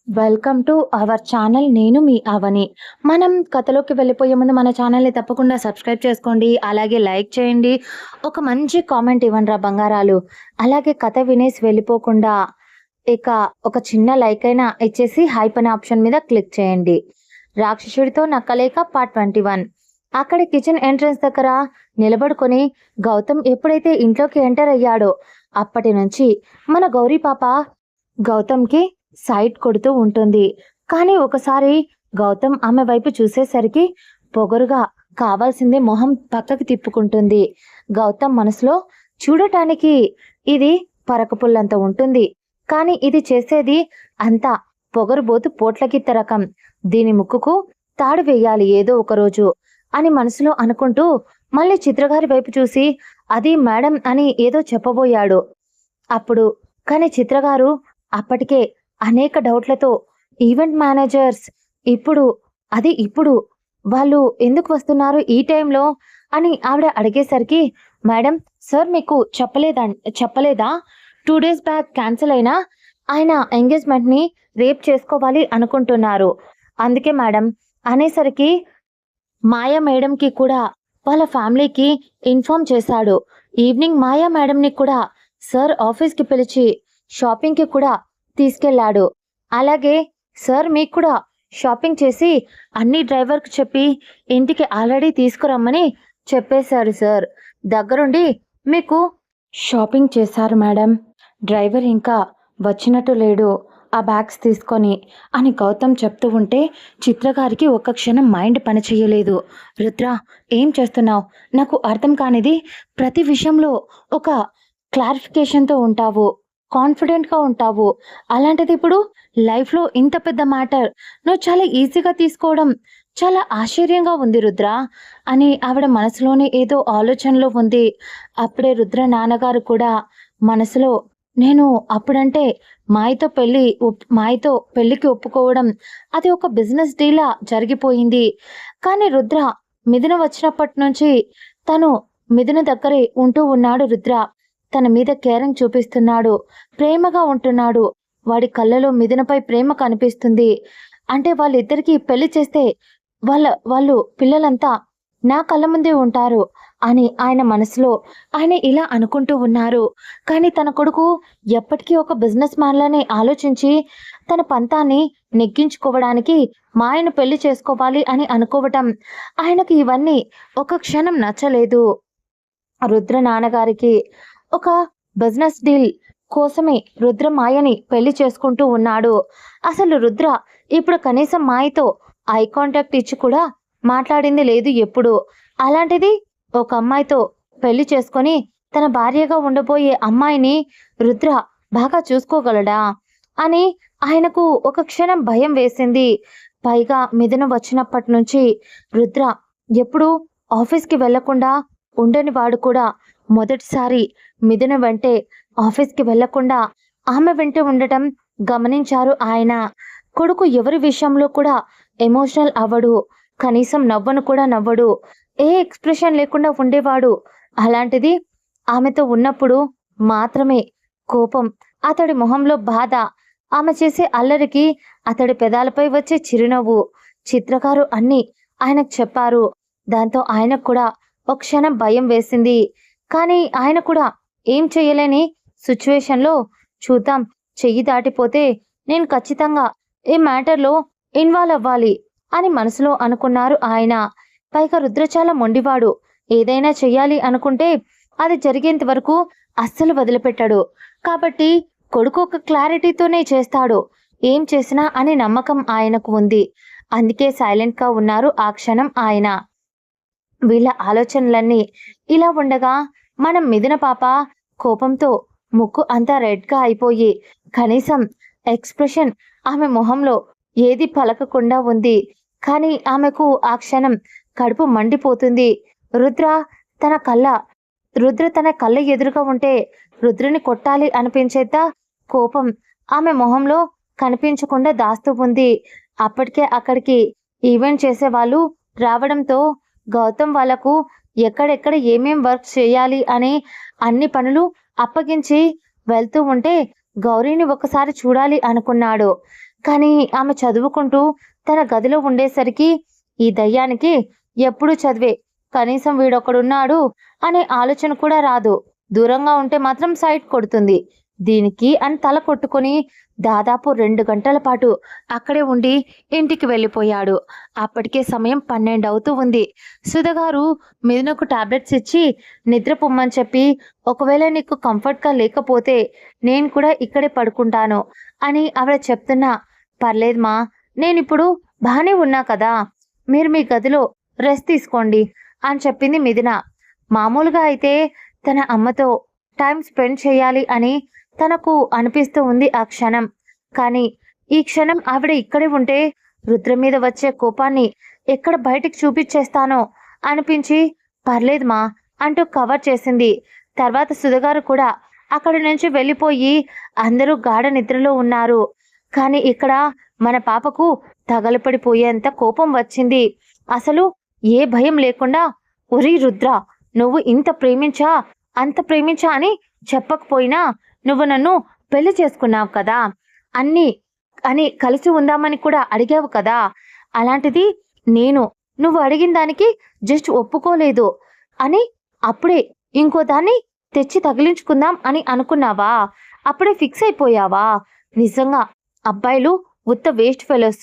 Welcome to our channel. నేను మీ అవని. మనం కథలోకి వెళ్ళిపోయే ముందు మన ఛానల్ని తప్పకుండా సబ్స్క్రైబ్ చేసుకోండి. అలాగే లైక్ చేయండి. ఒక మంచి కామెంట్ ఇవ్వండి రా బంగారాలు. అలాగే కథ వినేసి వెళ్ళిపోకుండా ఇక ఒక చిన్న లైక్ అయినా ఇచ్చేసి హైప్ అనే ఆప్షన్ మీద క్లిక్ చేయండి. రాక్షసుడితో నక్కలేక పార్ట్ 21. అక్కడ కిచెన్ ఎంట్రన్స్ దగ్గర నిలబడుకొని గౌతమ్ ఎప్పుడైతే ఇంట్లోకి ఎంటర్ అయ్యాడో అప్పటి నుంచి మన గౌరీ పాప గౌతమ్కి సైట్ కొడుతూ ఉంటుంది. కానీ ఒకసారి గౌతమ్ ఆమె వైపు చూసేసరికి పొగరుగా కావాల్సిందే మొహం పక్కకి తిప్పుకుంటుంది. గౌతమ్ మనసులో చూడటానికి ఇది పరకపుల్లంత ఉంటుంది, కానీ ఇది చేసేది అంతా పొగరుబోతు పోట్లకిత్త రకం. దీని ముక్కుకు తాడు వేయాలి ఏదో ఒకరోజు అని మనసులో అనుకుంటూ మళ్ళీ చిత్రగారి వైపు చూసి అది మేడం అని ఏదో చెప్పబోయాడు. అప్పుడు కానీ చిత్రగారు అప్పటికే అనేక డౌట్లతో ఈవెంట్ మేనేజర్స్ ఇప్పుడు వాళ్ళు ఎందుకు వస్తున్నారు ఈ టైంలో అని ఆవిడ అడిగేసరికి, మేడం సార్ మీకు చెప్పలేదా 2 days బ్యాక్ క్యాన్సిల్ అయినా ఆయన ఎంగేజ్మెంట్ని రేపు చేసుకోవాలి అనుకుంటున్నారు, అందుకే మేడం అనేసరికి మాయా మేడంకి కూడా వాళ్ళ ఫ్యామిలీకి ఇన్ఫార్మ్ చేశాడు. ఈవినింగ్ మాయా మేడంని కూడా సార్ ఆఫీస్కి పిలిచి షాపింగ్కి కూడా తీసుకెళ్లాడు. అలాగే సార్ మీకు కూడా షాపింగ్ చేసి అన్ని డ్రైవర్కి చెప్పి ఇంటికి ఆల్రెడీ తీసుకురమ్మని చెప్పేశారు సార్. దగ్గరుండి మీకు షాపింగ్ చేశారు మేడం. డ్రైవర్ ఇంకా వచ్చినట్టు లేడు ఆ బ్యాగ్స్ తీసుకొని అని గౌతమ్ చెప్తూ ఉంటే చిత్రగారికి ఒక్క క్షణం మైండ్ పనిచేయలేదు. రుద్ర, ఏం చేస్తున్నావు? నాకు అర్థం కానిది. ప్రతి విషయంలో ఒక క్లారిఫికేషన్తో ఉంటావు, కాన్ఫిడెంట్గా ఉంటావు. అలాంటిది ఇప్పుడు లైఫ్లో ఇంత పెద్ద మ్యాటర్ నువ్వు చాలా ఈజీగా తీసుకోవడం చాలా ఆశ్చర్యంగా ఉంది రుద్ర అని ఆవిడ మనసులోనే ఏదో ఆలోచనలో ఉంది. అప్పుడే రుద్ర నాన్నగారు కూడా మనసులో, నేను అప్పుడంటే మాయతో పెళ్ళికి ఒప్పుకోవడం అది ఒక బిజినెస్ డీలా జరిగిపోయింది. కానీ రుద్ర మిథున వచ్చినప్పటి నుంచి తను మిథున దగ్గరే ఉంటూ ఉన్నాడు. రుద్ర తన మీద కేరింగ్ చూపిస్తున్నాడు, ప్రేమగా ఉంటున్నాడు. వాడి కళ్ళలో మిథునపై ప్రేమ కనిపిస్తుంది. అంటే వాళ్ళిద్దరికీ పెళ్లి చేస్తే వాళ్ళు పిల్లలంతా నా కళ్ళ ముందే ఉంటారు అని ఆయన మనసులో ఆయన ఇలా అనుకుంటూ ఉన్నారు. కానీ తన కొడుకు ఎప్పటికీ ఒక బిజినెస్ మ్యాన్లానే ఆలోచించి తన పంతాన్ని నెగ్గించుకోవడానికి మాయను పెళ్లి చేసుకోవాలి అని అనుకోవటం ఆయనకు ఇవన్నీ ఒక క్షణం నచ్చలేదు. రుద్ర నాన్నగారికి ఒక బిజినెస్ డీల్ కోసమే రుద్ర మాయని పెళ్లి చేసుకుంటూ ఉన్నాడు. అసలు రుద్ర ఇప్పుడు కనీసం మాయతో ఐ కాంటాక్ట్ ఇచ్చి కూడా మాట్లాడింది లేదు ఎప్పుడు. అలాంటిది ఒక అమ్మాయితో పెళ్లి చేసుకొని తన భార్యగా ఉండబోయే అమ్మాయిని రుద్ర బాగా చూసుకోగలడా అని ఆయనకు ఒక క్షణం భయం వేసింది. పైగా మిథున వచ్చినప్పటి నుంచి రుద్ర ఎప్పుడు ఆఫీస్కి వెళ్లకుండా ఉండని వాడు కూడా మొదటిసారి మిథున వెంటే ఆఫీస్కి వెళ్లకుండా ఆమె వెంటే ఉండటం గమనించారు ఆయన. కొడుకు ఎవరి విషయంలో కూడా ఎమోషనల్ అవ్వడు, కనీసం నవ్వను కూడా నవ్వడు, ఏ ఎక్స్ప్రెషన్ లేకుండా ఉండేవాడు. అలాంటిది ఆమెతో ఉన్నప్పుడు మాత్రమే కోపం, అతడి మొహంలో బాధ, ఆమె చేసే అల్లరికి అతడి పెదాలపై వచ్చే చిరునవ్వు. చిత్రకారు అన్నీ ఆయనకు చెప్పారు. దాంతో ఆయనకు కూడా ఒక క్షణం భయం వేసింది. కానీ ఆయన కూడా ఏం చెయ్యలేని సిచ్యువేషన్లో, చూద్దాం, చెయ్యి దాటిపోతే నేను ఖచ్చితంగా ఈ మ్యాటర్లో ఇన్వాల్వ్ అవ్వాలి అని మనసులో అనుకున్నారు ఆయన. పైగా రుద్ర చాలా మొండివాడు. ఏదైనా చెయ్యాలి అనుకుంటే అది జరిగేంత వరకు అస్సలు వదిలిపెట్టాడు. కాబట్టి కొడుకు ఒక క్లారిటీతోనే చేస్తాడు ఏం చేసినా అని నమ్మకం ఆయనకు ఉంది. అందుకే సైలెంట్గా ఉన్నారు ఆ క్షణం ఆయన. వీళ్ళ ఆలోచనలన్నీ ఇలా ఉండగా మనం మిథున పాప కోపంతో ముక్కు అంతా రెడ్గా అయిపోయి కనీసం ఎక్స్ప్రెషన్ ఆమె మొహంలో ఏది పలకకుండా ఉంది. కానీ ఆమెకు ఆ క్షణం కడుపు మండిపోతుంది. రుద్ర తన కళ్ళ ఎదురుగా ఉంటే రుద్రని కొట్టాలి అనిపించేంత కోపం ఆమె మొహంలో కనిపించకుండా దాస్తూ ఉంది. అప్పటికే అక్కడికి ఈవెంట్ చేసే వాళ్ళు రావడంతో గౌతమ్ వాళ్లకు ఎక్కడెక్కడ ఏమేం వర్క్ చేయాలి అని అన్ని పనులు అప్పగించి వెళ్తూ ఉంటే గౌరీని ఒకసారి చూడాలి అనుకున్నాడు. కానీ ఆమె చదువుకుంటూ తన గదిలో ఉండేసరికి ఈ దయ్యానికి ఎప్పుడూ చదివే, కనీసం వీడొక్కడున్నాడు అనే ఆలోచన కూడా రాదు. దూరంగా ఉంటే మాత్రం సైట్ కొడుతుంది దీనికి అని తల కొట్టుకొని దాదాపు 2 గంటల పాటు అక్కడే ఉండి ఇంటికి వెళ్ళిపోయాడు. అప్పటికే సమయం 12 అవుతూ ఉంది. సుధగారు మిథునకు టాబ్లెట్స్ ఇచ్చి నిద్రపోమ్మని చెప్పి, ఒకవేళ నీకు కంఫర్ట్గా లేకపోతే నేను కూడా ఇక్కడే పడుకుంటాను అని ఆవిడ చెప్తున్నా, పర్లేదమ్మా, నేనిప్పుడు బాగానే ఉన్నా కదా, మీరు మీ గదిలో రెస్ట్ తీసుకోండి అని చెప్పింది మిథున. మామూలుగా అయితే తన అమ్మతో టైం స్పెండ్ చేయాలి అని తనకు అనిపిస్తూ ఉంది ఆ క్షణం. కానీ ఈ క్షణం ఆవిడ ఇక్కడే ఉంటే రుద్ర మీద వచ్చే కోపాన్ని ఎక్కడ బయటికి చూపించేస్తానో అనిపించి, పర్లేదమ్మా అంటూ కవర్ చేసింది. తర్వాత సుధగారు కూడా అక్కడి నుంచి వెళ్ళిపోయి అందరూ గాఢ నిద్రలో ఉన్నారు. కానీ ఇక్కడ మన పాపకు తగలపడిపోయేంత కోపం వచ్చింది. అసలు ఏ భయం లేకుండా, ఒరి రుద్ర, నువ్వు ఇంత ప్రేమించా అంత ప్రేమించా అని చెప్పకపోయినా నువ్వు నన్ను పెళ్లి చేసుకున్నావు కదా, అన్నీ అని కలిసి ఉందామని కూడా అడిగావు కదా, అలాంటిది నేను నువ్వు అడిగిన దానికి జస్ట్ ఒప్పుకోలేదు అని అప్పుడే ఇంకో దాన్ని తెచ్చి తగిలించుకుందాం అని అనుకున్నావా? అప్పుడే ఫిక్స్ అయిపోయావా? నిజంగా అబ్బాయిలు ఉత్త వేస్ట్ ఫెలోస్.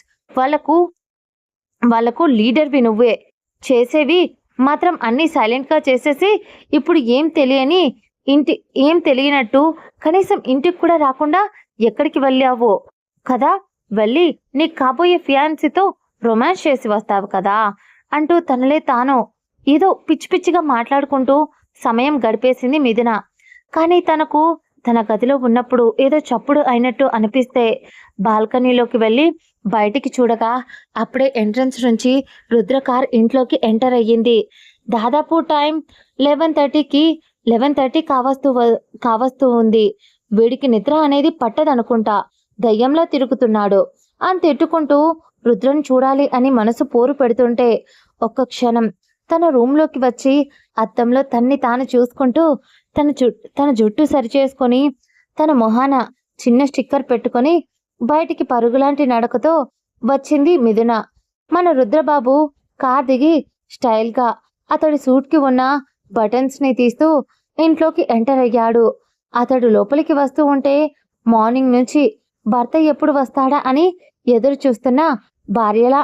వాళ్ళకు లీడర్వి నువ్వే. చేసేవి మాత్రం అన్నీ సైలెంట్గా చేసేసి ఇప్పుడు ఏం తెలియనట్టు కనీసం ఇంటికి కూడా రాకుండా ఎక్కడికి వెళ్ళావో కదా, వెళ్ళి నీకు కాబోయే ఫియాన్సీతో రొమాన్స్ చేసి వస్తావు కదా అంటూ తనలే తాను ఏదో పిచ్చి పిచ్చిగా మాట్లాడుకుంటూ సమయం గడిపేసింది మిథున. కానీ తనకు తన గదిలో ఉన్నప్పుడు ఏదో చప్పుడు అయినట్టు అనిపిస్తే బాల్కనీలోకి వెళ్ళి బయటికి చూడగా అప్పుడే ఎంట్రన్స్ నుంచి రుద్ర కార్ ఇంట్లోకి ఎంటర్ అయ్యింది. దాదాపు టైం 11:30 కావస్తూ ఉంది. వీడికి నిద్ర అనేది పట్టదనుకుంటా, దయ్యంలో తిరుగుతున్నాడు అని తిట్టుకుంటూ రుద్రను చూడాలి అని మనసు పోరు పెడుతుంటే ఒక్క క్షణం తన రూమ్లోకి వచ్చి అద్దంలో తన్ని తాను చూసుకుంటూ తన జుట్టు సరిచేసుకొని తన మొహాన చిన్న స్టిక్కర్ పెట్టుకొని బయటికి పరుగులాంటి నడకతో వచ్చింది మిథున. మన రుద్రబాబు కార్ దిగి స్టైల్గా అతడి సూట్కి ఉన్న బటన్స్ని తీస్తూ ఇంట్లోకి ఎంటర్ అయ్యాడు. అతడు లోపలికి వస్తూ ఉంటే మార్నింగ్ నుంచి భర్త ఎప్పుడు వస్తాడా అని ఎదురు చూస్తున్న భార్యలా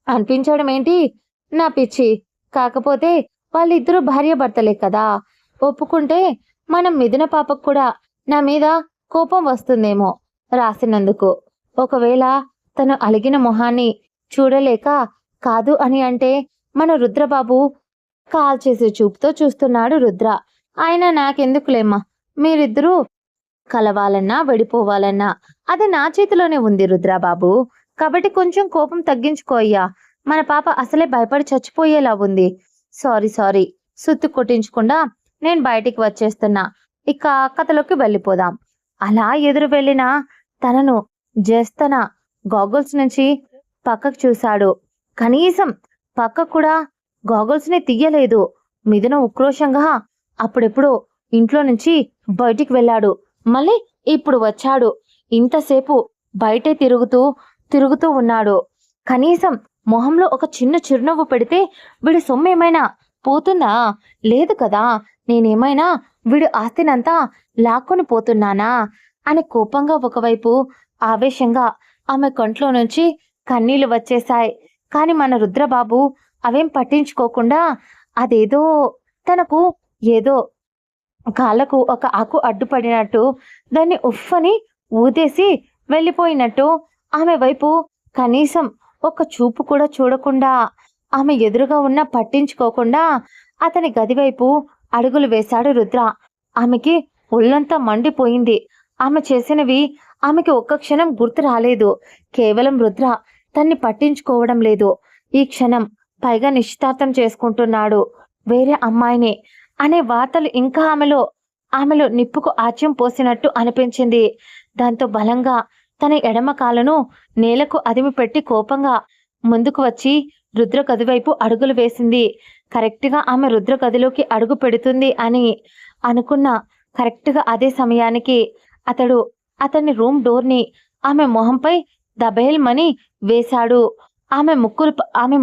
అనిపించడం ఏంటి నా పిచ్చి. కాకపోతే వాళ్ళిద్దరూ భార్య భర్తలే కదా, ఒప్పుకుంటే మనం మిథున పాపకు కూడా నా మీద కోపం వస్తుందేమో రాసినందుకు. ఒకవేళ తను అలిగిన మొహాన్ని చూడలేక కాదు అని అంటే మన రుద్రబాబు కాల్ చేసే చూపుతో చూస్తున్నాడు రుద్ర. ఆయన నాకెందుకులేమ్మా, మీరిద్దరూ కలవాలన్నా విడిపోవాలన్నా అది నా చేతిలోనే ఉంది రుద్రబాబు, కాబట్టి కొంచెం కోపం తగ్గించుకో అయ్యా. మన పాప అసలే భయపడి చచ్చిపోయేలా ఉంది. సారీ సుత్తు కొట్టించకుండా నేను బయటికి వచ్చేస్తున్నా, ఇక కథలోకి వెళ్ళిపోదాం. అలా ఎదురు వెళ్ళిన తనను తన గాగుల్స్ నుంచి పక్కకు చూశాడు. కనీసం పక్క కూడా గాగుల్స్ని తీయలేదు. మిథున ఉక్రోషంగా అప్పుడెప్పుడు ఇంట్లో నుంచి బయటికి వెళ్ళాడు, మళ్ళీ ఇప్పుడు వచ్చాడు. ఇంతసేపు బయటే తిరుగుతూ ఉన్నాడు. కనీసం మొహంలో ఒక చిన్న చిరునవ్వు పెడితే వీడి సొమ్మేమైనా పోతుందా? లేదు కదా. నేనేమైనా వీడు ఆస్తినంతా లాక్కొని పోతున్నానా అని కోపంగా ఒకవైపు ఆవేశంగా ఆమె కంట్లో నుంచి కన్నీళ్లు వచ్చేశాయి. కాని మన రుద్రబాబు అవేం పట్టించుకోకుండా అదేదో తనకు ఏదో కాళ్ళకు ఒక ఆకు అడ్డుపడినట్టు దాన్ని ఉఫ్ఫని ఊదేసి వెళ్ళిపోయినట్టు ఆమె వైపు కనీసం ఒక్క చూపు కూడా చూడకుండా ఆమె ఎదురుగా ఉన్న పట్టించుకోకుండా అతని గదివైపు అడుగులు వేశాడు రుద్ర. ఆమెకి ఒళ్ళంతా మండిపోయింది. ఆమె చేసినవి ఆమెకి ఒక్క క్షణం గుర్తు రాలేదు. కేవలం రుద్ర తన్ని పట్టించుకోవడం లేదు. ఈ క్షణం పైగా నిశ్చితార్థం చేసుకుంటున్నాడు వేరే అమ్మాయిని అనే వార్తలు ఇంకా ఆమెలో నిప్పుకు ఆజ్యం పోసినట్టు అనిపించింది. దాంతో బలంగా తన ఎడమ కాలును నేలకు అదిమి పెట్టి కోపంగా ముందుకు వచ్చి రుద్ర గదివైపు అడుగులు వేసింది. కరెక్ట్గా ఆమె రుద్ర గదిలోకి అడుగు పెడుతుంది అని అనుకున్న కరెక్ట్గా అదే సమయానికి అతన్ని రూమ్ డోర్ని ఆమె మొహంపై దబేల్మని వేశాడు. ఆమె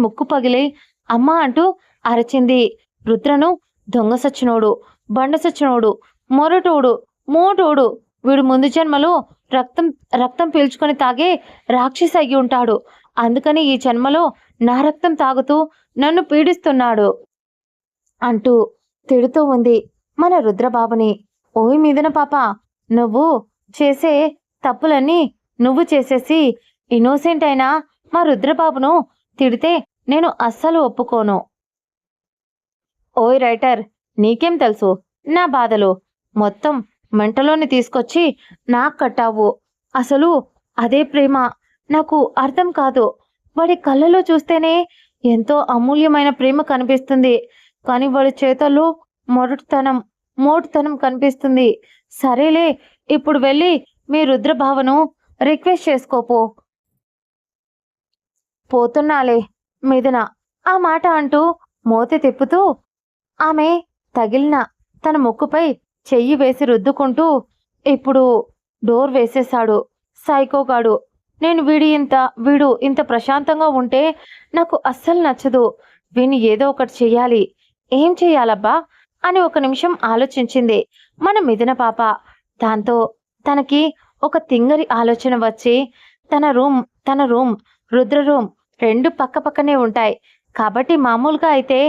ముక్కు పగిలి అమ్మా అంటూ అరచింది. రుద్రను దొంగ సచ్చినోడు, బండ సచ్చినోడు, మొరటోడు, మోటోడు, వీడు ముందు జన్మలో రక్తం రక్తం పీల్చుకొని తాగే రాక్షసి అయ్యి ఉంటాడు. అందుకని ఈ జన్మలో నా రక్తం తాగుతూ నన్ను పీడిస్తున్నాడు అంటూ తిడుతూ ఉంది మన రుద్రబాబుని. ఓయ్ మిథున పాప, నువ్వు చేసే తప్పులన్నీ నువ్వు చేసేసి ఇన్నోసెంట్ అయినా మా రుద్రబాబును తిడితే నేను అస్సలు ఒప్పుకోను. ఓయ్ రైటర్, నీకేం తెలుసు నా బాధలు? మొత్తం మెంటలోని తీసుకొచ్చి నాకు కట్టావు. అసలు అదే ప్రేమ నాకు అర్థం కాదు. వాడి కళ్ళలో చూస్తేనే ఎంతో అమూల్యమైన ప్రేమ కనిపిస్తుంది, కానీ వాడి చేతల్లో మోటుతనం కనిపిస్తుంది. సరేలే, ఇప్పుడు వెళ్ళి మీ రుద్రభావను రిక్వెస్ట్ చేసుకోపో. పోతున్నాలే మిథున ఆ మాట అంటూ మోతి తిప్పుతూ ఆమె తగిలిన తన ముక్కుపై చెయ్యి వేసి రుద్దుకుంటూ ఇప్పుడు డోర్ వేసేశాడు. సైకోగాడు. వీడు ఇంత ప్రశాంతంగా ఉంటే నాకు అస్సలు నచ్చదు. వీని ఏదో ఒకటి చెయ్యాలి. ఏం చెయ్యాలబ్బా అని ఒక నిమిషం ఆలోచించింది మన మిథున పాప. దాంతో తనకి ఒక తింగరి ఆలోచన వచ్చి తన రూమ్ రుద్ర రూమ్ రెండు పక్క పక్కనే ఉంటాయి కాబట్టి మామూలుగా అయితే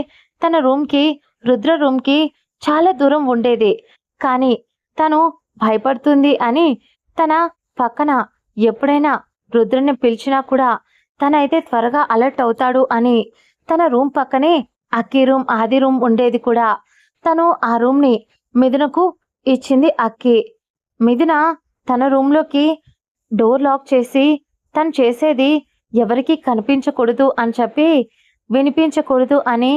తన రూమ్కి రుద్ర రూమ్కి చాలా దూరం ఉండేది. కానీ తను భయపడుతుంది అని తన పక్కన ఎప్పుడైనా రుద్రని పిలిచినా కూడా తనైతే త్వరగా అలర్ట్ అవుతాడు అని తన రూమ్ పక్కనే అక్కి రూమ్, ఆది రూమ్ ఉండేది కూడా. తను ఆ రూమ్ని మిథునకు ఇచ్చింది అక్కి. మిథున తన రూమ్లోకి డోర్ లాక్ చేసి తను చేసేది ఎవరికి కనిపించకూడదు అని చెప్పి వినిపించకూడదు అని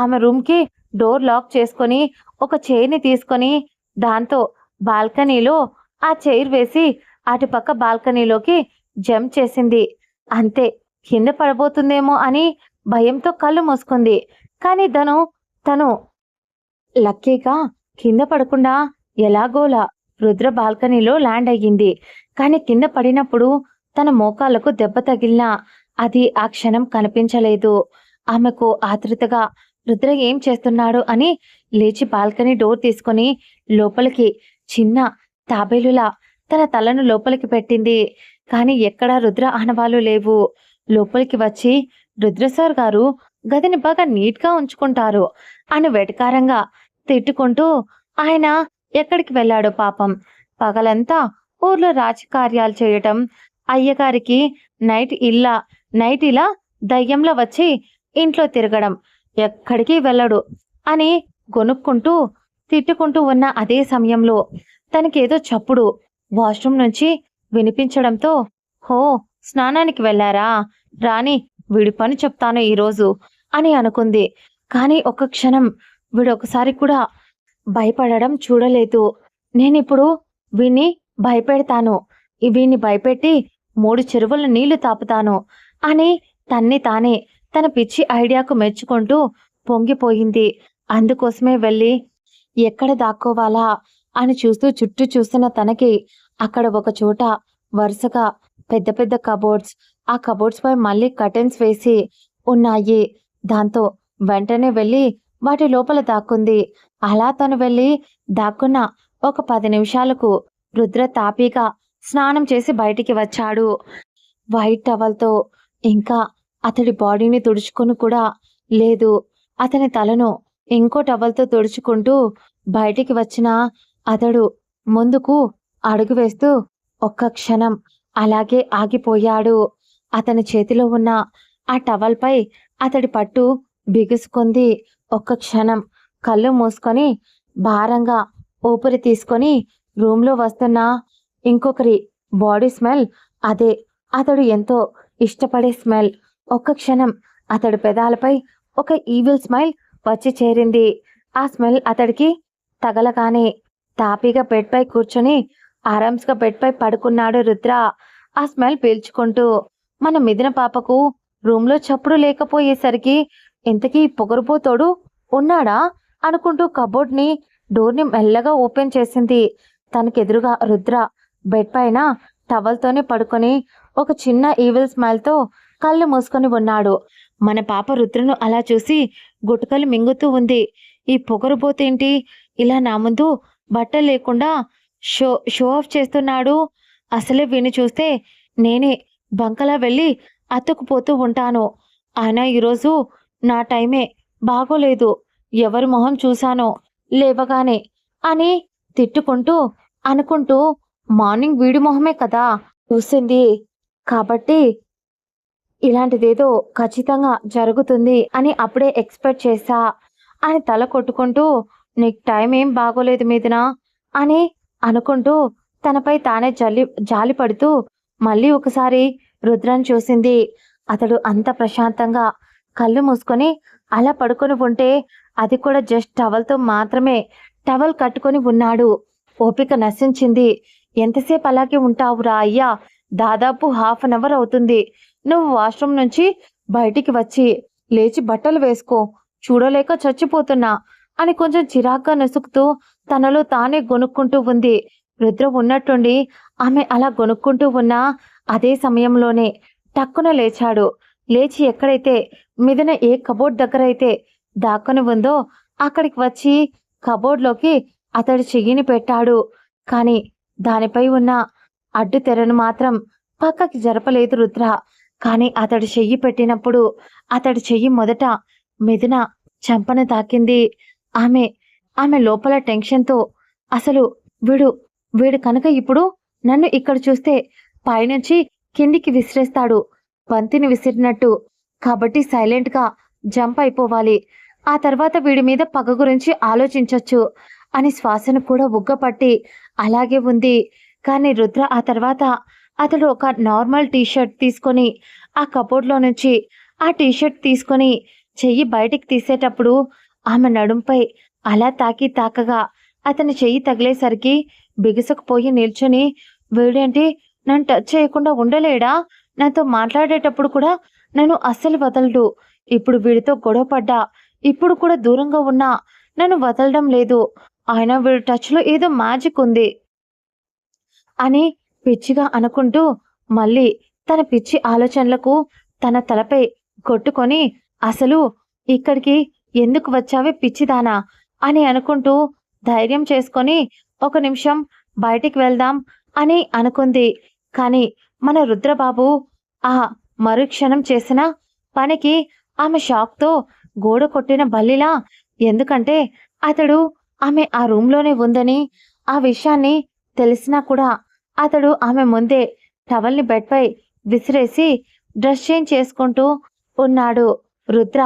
ఆమె రూమ్కి డోర్ లాక్ చేసుకొని ఒక చైర్ని తీసుకొని దాంతో బాల్కనీలో ఆ చైర్ వేసి అటుపక్క బాల్కనీలోకి జంప్ చేసింది. అంతే, కింద పడబోతుందేమో అని భయంతో కళ్ళు మూసుకుంది. కానీ తను లక్కీగా కింద పడకుండా ఎలాగోలా రుద్ర బాల్కనీలో ల్యాండ్ అయ్యింది. కానీ కింద పడినప్పుడు తన మోకాళ్లకు దెబ్బ తగిలినా అది ఆ క్షణం కనిపించలేదు. ఆమెకు ఆతృతగా రుద్ర ఏం చేస్తున్నాడు అని లేచి బాల్కనీ డోర్ తీసుకొని లోపలికి చిన్న తాబేలులా తన తలను లోపలికి పెట్టింది. కానీ ఎక్కడా రుద్ర ఆనవాలు లేవు. లోపలికి వచ్చి రుద్ర సార్ గారు గదిని బాగా నీట్గా ఉంచుకుంటారు అని వెటకారంగా తిట్టుకుంటూ ఆయన ఎక్కడికి వెళ్ళాడు పాపం. పగలంతా ఊర్లో రాజకార్యాలు చేయటం, అయ్యగారికి నైట్ ఇలా దయ్యంలో వచ్చి ఇంట్లో తిరగడం, ఎక్కడికి వెళ్ళడు అని గొనుక్కుంటూ తిట్టుకుంటూ ఉన్న అదే సమయంలో తనకేదో చప్పుడు వాష్రూమ్ నుంచి వినిపించడంతో, హో స్నానానికి వెళ్ళారా, రాని వీడి పని చెప్తాను ఈరోజు అని అనుకుంది. కానీ ఒక్క క్షణం వీడొకసారి కూడా భయపడడం చూడలేదు. నేనిప్పుడు వీణ్ణి భయపెడతాను, వీణ్ణి భయపెట్టి 3 చెరువుల నీళ్లు తాపుతాను అని తానే తన పిచ్చి ఐడియాకు మెచ్చుకుంటూ పొంగిపోయింది. అందుకోసమే వెళ్ళి ఎక్కడ దాక్కోవాలా అని చుట్టూ చూస్తున్న తనకి అక్కడ ఒక చోట వరుసగా పెద్ద పెద్ద కబోర్డ్స్, ఆ కబోర్డ్స్ పై మళ్ళీ కర్టెన్స్ వేసి ఉన్నాయి. దాంతో వెంటనే వెళ్ళి వాటి లోపల దాక్కుంది. అలా తను వెళ్ళి దాక్కున్న ఒక 10 నిమిషాలకు రుద్ర తాపీగా స్నానం చేసి బయటికి వచ్చాడు. వైట్ టవల్తో. ఇంకా అతడి బాడీని తుడుచుకొని కూడా లేదు. అతని తలను ఇంకో టవల్తో తుడుచుకుంటూ బయటికి వచ్చిన అతడు ముందుకు అడుగు వేస్తూ ఒక్క క్షణం అలాగే ఆగిపోయాడు. అతని చేతిలో ఉన్న ఆ టవల్పై అతడి పట్టు బిగుసుకుంది. ఒక్క క్షణం కళ్ళు మూసుకొని భారంగా ఊపిరి తీసుకొని రూమ్లో వస్తున్న ఇంకొకరి బాడీ స్మెల్, అదే అతడు ఎంతో ఇష్టపడే స్మెల్. ఒక్క క్షణం అతడి పెదాలపై ఒక ఈవిల్ స్మైల్ వచ్చి చేరింది. ఆ స్మెల్ అతడికి తగలగానే తాపీగా బెడ్పై కూర్చొని ఆరామ్స్గా బెడ్పై పడుకున్నాడు రుద్ర. ఆ స్మెల్ పీల్చుకుంటూ మన మిథున పాపకు రూమ్లో చప్పుడు లేకపోయేసరికి ఇంతకీ పొగరుపోతోడు ఉన్నాడా అనుకుంటూ కబోర్డ్ని డోర్ని మెల్లగా ఓపెన్ చేసింది. తనకెదురుగా రుద్ర బెడ్ పైన టవల్తోనే పడుకొని ఒక చిన్న ఈవిల్ స్మైల్తో కళ్ళు మూసుకొని ఉన్నాడు. మన పాప రుద్రను అలా చూసి గుటకలు మింగుతూ ఉంది. ఈ పొగరుబోతేంటి ఇలా నా ముందు బట్టలు లేకుండా షో షో ఆఫ్ చేస్తున్నాడు. అసలే వీణ్ణి చూస్తే నేనే బంకలా వెళ్ళి అతుక్కుపోతూ ఉంటాను. అయినా ఈరోజు నా టైమే బాగోలేదు. ఎవరి మొహం చూశానో లేవగానే అని తిట్టుకుంటూ అనుకుంటూ మార్నింగ్ వీడి మొహమే కదా చూసింది. కాబట్టి ఇలాంటిదేదో ఖచ్చితంగా జరుగుతుంది అని అప్పుడే ఎక్స్పెక్ట్ చేశా అని తల కొట్టుకుంటూ నీకు టైం ఏం బాగోలేదు మీదనా అని అనుకుంటూ తనపై తానే జాలి పడుతూ మళ్ళీ ఒకసారి రుద్రాన్ని చూసింది. అతడు అంత ప్రశాంతంగా కళ్ళు మూసుకొని అలా పడుకొని ఉంటే అది కూడా జస్ట్ టవల్తో మాత్రమే టవల్ కట్టుకొని ఉన్నాడు. ఓపిక నశించింది. ఎంతసేపు అలాగే ఉంటావురా అయ్యా? దాదాపు హాఫ్ అన్ అవర్ అవుతుంది. నువ్వు వాష్రూమ్ నుంచి బయటికి వచ్చి లేచి బట్టలు వేసుకో, చూడలేక చచ్చిపోతున్నా అని కొంచెం చిరాగ్గా నసుకుతూ తనలో తానే గొనుక్కుంటూ ఉంది. రుద్ర ఉన్నట్టుండి ఆమె అలా గొనుక్కుంటూ ఉన్నా అదే సమయంలోనే టక్కున లేచాడు. లేచి ఎక్కడైతే మిదిన ఏ కబోర్డ్ దగ్గర అయితే దాక్కుని ఉందో అక్కడికి వచ్చి కబోర్డ్లోకి అతడి చెయ్యిని పెట్టాడు. కాని దానిపై ఉన్న అడ్డు తెరను మాత్రం పక్కకి జరపలేదు రుద్ర. కాని అతడు చెయ్యి పెట్టినప్పుడు అతడి చెయ్యి మొదట మిథున చెంపను తాకింది. ఆమె లోపల టెన్షన్తో అసలు వీడు కనుక ఇప్పుడు నన్ను ఇక్కడ చూస్తే పైనుంచి కిందికి విసిరేస్తాడు, బంతిని విసిరినట్టు. కాబట్టి సైలెంట్గా జంప్ అయిపోవాలి. ఆ తర్వాత వీడి మీద పగ గురించి ఆలోచించొచ్చు అని శ్వాసను కూడా ఉగ్గపట్టి అలాగే ఉంది. కానీ రుద్ర ఆ తర్వాత అతడు ఒక నార్మల్ టీషర్ట్ తీసుకొని ఆ కబోర్డ్లో నుంచి ఆ టీషర్ట్ తీసుకొని చెయ్యి బయటికి తీసేటప్పుడు ఆమె నడుంపై అలా తాకగా అతని చెయ్యి తగిలేసరికి బిగుసుకుపోయి నిల్చుని వీడేంటి నన్ను టచ్ చేయకుండా ఉండలేడా? నాతో మాట్లాడేటప్పుడు కూడా నన్ను అస్సలు వదలడు. ఇప్పుడు వీడితో గొడవ పడ్డా, ఇప్పుడు కూడా దూరంగా ఉన్నా నన్ను వదలడం లేదు. ఆయన వీడి టచ్లో ఏదో మ్యాజిక్ ఉంది అని పిచ్చిగా అనుకుంటూ మళ్ళీ తన పిచ్చి ఆలోచనలకు తన తలపై కొట్టుకొని అసలు ఇక్కడికి ఎందుకు వచ్చావే పిచ్చిదానా అని అనుకుంటూ ధైర్యం చేసుకొని ఒక నిమిషం బయటికి వెళ్దాం అని అనుకుంది. కానీ మన రుద్రబాబు ఆ మరుక్షణం చేసిన పనికి ఆమె షాక్తో గోడ కొట్టిన బల్లిలా. ఎందుకంటే అతడు ఆమె ఆ రూమ్లోనే ఉందని ఆ విషయాన్ని తెలిసినా కూడా అతడు ఆమె ముందే టవల్ని బెడ్పై విసిరేసి డ్రెస్ చేంజ్ చేసుకుంటూ ఉన్నాడు. రుద్ర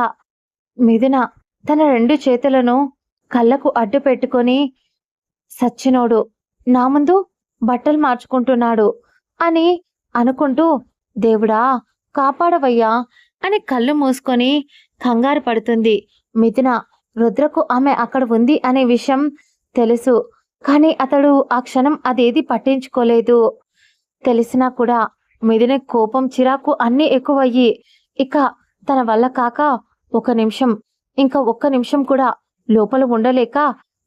మిథున తన 2 చేతులను కళ్ళకు అడ్డు పెట్టుకొని సచ్చినోడు నా ముందు బట్టలు మార్చుకుంటున్నాడు అని అనుకుంటూ దేవుడా కాపాడవయ్యా అని కళ్ళు మూసుకొని కంగారు పడుతుంది. మిథున రుద్రకు ఆమె అక్కడ ఉంది అనే విషయం తెలుసు. కానీ అతడు ఆ క్షణం అదేది పట్టించుకోలేదు. తెలిసినా కూడా మిథున కోపం చిరాకు అన్నీ ఎక్కువయ్యి ఇక తన వల్ల కాక ఒక్క నిమిషం కూడా లోపల ఉండలేక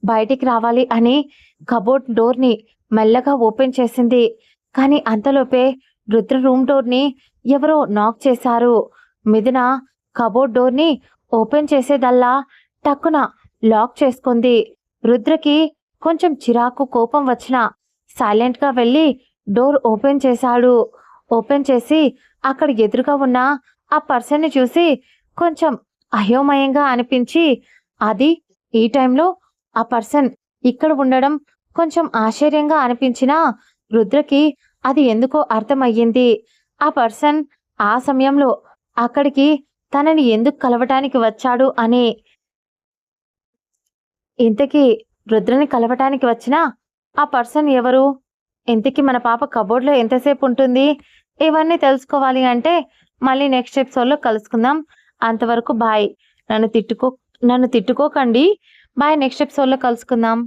బయటికి రావాలి అని కబోర్డ్ డోర్ని మెల్లగా ఓపెన్ చేసింది. కానీ అంతలోపే రుద్ర రూమ్ డోర్ని ఎవరో నాక్ చేశారు. మిథున కబోర్డ్ డోర్ని ఓపెన్ చేసేదల్లా టక్కున లాక్ చేసుకుంది. రుద్రకి కొంచెం చిరాకు కోపం వచ్చినా సైలెంట్గా వెళ్ళి డోర్ ఓపెన్ చేశాడు. ఓపెన్ చేసి అక్కడ ఎదురుగా ఉన్న ఆ పర్సన్ని చూసి కొంచెం అయోమయంగా అనిపించి అది ఈ టైంలో ఆ పర్సన్ ఇక్కడ ఉండడం కొంచెం ఆశ్చర్యంగా అనిపించినా రుద్రకి అది ఎందుకో అర్థమయ్యింది. ఆ పర్సన్ ఆ సమయంలో అక్కడికి తనని ఎందుకు కలవటానికి వచ్చాడు అని. ఇంతకీ రుద్రని కలవటానికి వచ్చిన ఆ పర్సన్ ఎవరు? ఇంతకీ మన పాప కబోర్డ్లో ఎంతసేపు ఉంటుంది? ఇవన్నీ తెలుసుకోవాలి అంటే మళ్ళీ నెక్స్ట్ ఎపిసోడ్లో కలుసుకుందాం. అంతవరకు బాయ్. నన్ను తిట్టుకోకండి. బాయ్. నెక్స్ట్ ఎపిసోడ్లో కలుసుకుందాం.